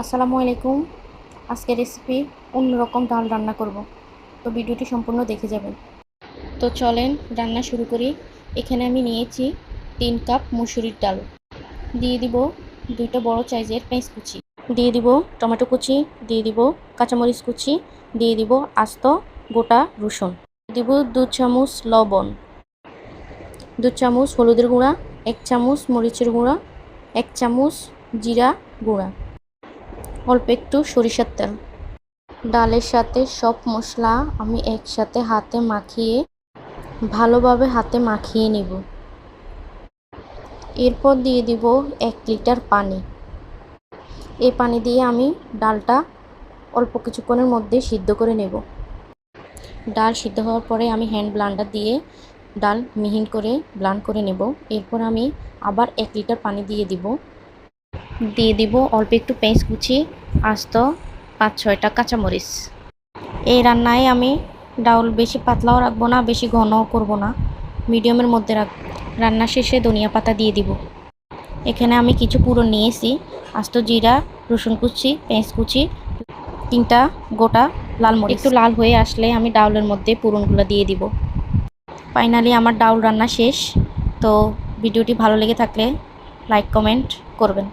আসসালামু আলাইকুম। আজকের রেসিপি অন্যরকম ডাল রান্না করব, তো ভিডিওটি সম্পূর্ণ দেখে যাবেন। তো চলেন রান্না শুরু করি। এখানে আমি নিয়েছি 3 কাপ মুসুরির ডাল, দিয়ে দিব 2টা বড় সাইজের পেঁয়াজ কুচি, দিয়ে দিব টমেটো কুচি, দিয়ে দিব কাঁচামরিচ কুচি, দিয়ে দিব আস্ত গোটা রসুন, দিব 2 চামচ লবণ, 2 চামচ হলুদের গুঁড়া, 1 চামচ মরিচের গুঁড়া, 1 চামচ জিরা গুঁড়া, অল্প একটু সরিষার তেল। ডালের সাথে সব মশলা আমি একসাথে ভালোভাবে হাতে মাখিয়ে নিব। এরপর দিয়ে দিব 1 লিটার পানি। এই পানি দিয়ে আমি ডালটা অল্প কিছুক্ষণের মধ্যে সিদ্ধ করে নেব। ডাল সিদ্ধ হওয়ার পরে আমি হ্যান্ড ব্লান্ডার দিয়ে ডাল মিহিন করে ব্লান্ড করে নেব। এরপর আমি আবার 1 লিটার পানি দিয়ে দিব অল্প একটু পেঁয়াজ কুচি, আস্ত 5-6টা কাঁচামরিচ। এই রান্নায় আমি ডাউল বেশি পাতলাও রাখবো না, বেশি ঘনও করব না, মিডিয়ামের মধ্যে রাখবো। রান্না শেষে ধনিয়া পাতা দিয়ে দিব। এখানে আমি কিছু পুরন নিয়েছি, আস্ত জিরা, রসুন কুচি, পেঁয়াজ কুচি, 3টা গোটা লাল মরিচ। একটু লাল হয়ে আসলে আমি ডাউলের মধ্যে পুরনগুলো দিয়ে দিব। ফাইনালি আমার ডাউল রান্না শেষ। তো ভিডিওটি ভালো লেগে থাকলে লাইক কমেন্ট করবেন।